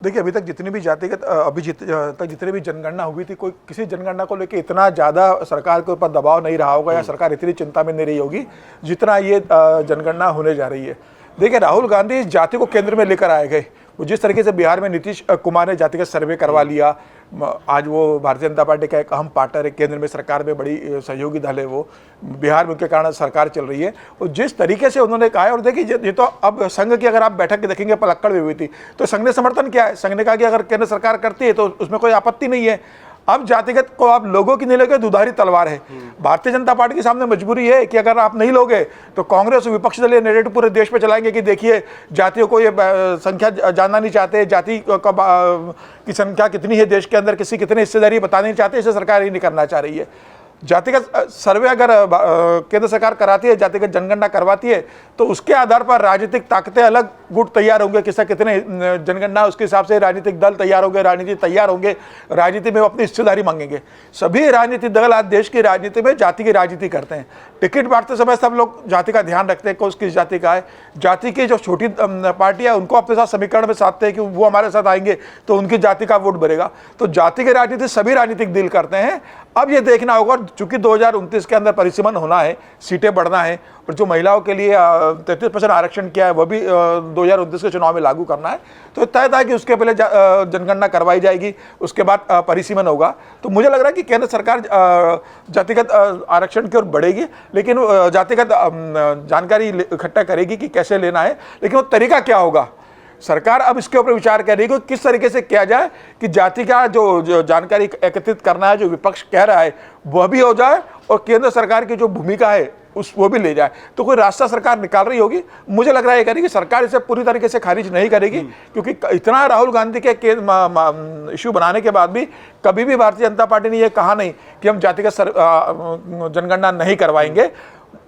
देखिए, अभी तक जितनी भी जातिगत तक जितनी भी जनगणना हुई थी, कोई किसी जनगणना को लेके इतना ज़्यादा सरकार के ऊपर दबाव नहीं रहा होगा या सरकार इतनी चिंता में नहीं रही होगी जितना ये जनगणना होने जा रही है। देखिए, राहुल गांधी इस जाति को केंद्र में लेकर आए गए। वो जिस तरीके से बिहार में नीतीश कुमार ने जातिगत सर्वे करवा लिया, आज वो भारतीय जनता पार्टी का एक अहम पार्टनर है, केंद्र में सरकार में बड़ी सहयोगी दल है, वो बिहार में उनके कारण सरकार चल रही है। और जिस तरीके से उन्होंने कहा है, और देखिए ये तो अब संघ की अगर आप बैठक देखेंगे पलक्कड़ भी हुई थी, तो संघ ने समर्थन किया है। संघ ने कहा कि अगर केंद्र सरकार करती है तो उसमें कोई आपत्ति नहीं है। अब जातिगत को आप लोगों की नहीं लोगे, दुधारी तलवार है। भारतीय जनता पार्टी के सामने मजबूरी है कि अगर आप नहीं लोगे तो कांग्रेस और विपक्ष दल ये नैरेटिव पूरे देश पे चलाएंगे कि देखिए जातियों को ये संख्या जानना नहीं चाहते, जाति की संख्या कितनी है देश के अंदर, किसी कितनी हिस्सेदारी बताना नहीं चाहते, इसे सरकार ही नहीं करना चाह रही है। जातिगत सर्वे अगर केंद्र सरकार कराती है, जातिगत जनगणना करवाती है, तो उसके आधार पर राजनीतिक ताकतें अलग गुट तैयार होंगे, किसका कितने जनगणना उसके हिसाब से राजनीतिक दल तैयार होंगे, राजनीति तैयार होंगे, राजनीति में वो अपनी हिस्सेदारी मांगेंगे। सभी राजनीतिक दल आज देश की राजनीति में जाति की राजनीति करते हैं। टिकट बांटते समय सब लोग जाति का ध्यान रखते हैं कि किस जाति का है। जाति की जो छोटी पार्टियां उनको अपने साथ समीकरण में साधते हैं कि वो हमारे साथ आएंगे तो उनकी जाति का वोट बढ़ेगा। तो जाति की राजनीति सभी राजनीतिक दल करते हैं। अब ये देखना होगा, चूंकि 2029 के अंदर परिसीमन होना है, सीटें बढ़ना है, और जो महिलाओं के लिए 33% आरक्षण किया है वो भी 2029 के चुनाव में लागू करना है। तो तय था कि उसके पहले जनगणना करवाई जाएगी, उसके बाद परिसीमन होगा। तो मुझे लग रहा है कि केंद्र सरकार जातिगत आरक्षण की ओर बढ़ेगी, लेकिन जातिगत जानकारी इकट्ठा करेगी कि कैसे लेना है, लेकिन वो तरीका क्या होगा, सरकार अब इसके ऊपर विचार कर रही है कि किस तरीके से किया जाए कि जाति का जो जानकारी एकत्रित करना है, जो विपक्ष कह रहा है वह भी हो जाए और केंद्र सरकार की जो भूमिका है वो भी ले जाए। तो कोई रास्ता सरकार निकाल रही होगी। मुझे लग रहा है कि सरकार इसे पूरी तरीके से खारिज नहीं करेगी, क्योंकि इतना राहुल गांधी के इशू बनाने के बाद भी कभी भी भारतीय जनता पार्टी ने यह कहा नहीं कि हम जातिगत जनगणना नहीं करवाएंगे।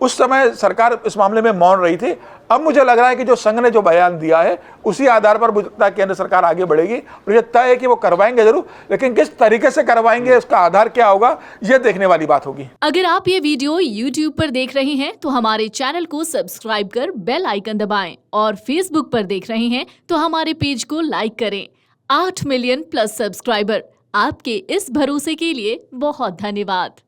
उस समय सरकार इस मामले में मौन रही थी। अब मुझे लग रहा है कि जो संघ ने जो बयान दिया है उसी आधार पर मुझे लगता है केंद्र सरकार आगे बढ़ेगी, और ये तय है कि वो करवाएंगे जरूर, लेकिन किस तरीके से करवाएंगे, उसका आधार क्या होगा, ये देखने वाली बात होगी। अगर आप ये वीडियो YouTube पर देख रहे हैं तो हमारे चैनल को सब्सक्राइब कर बेल आइकन दबाएं, और Facebook पर देख रहे हैं तो हमारे पेज को लाइक करें। 8 मिलियन प्लस सब्सक्राइबर, आपके इस भरोसे के लिए बहुत धन्यवाद।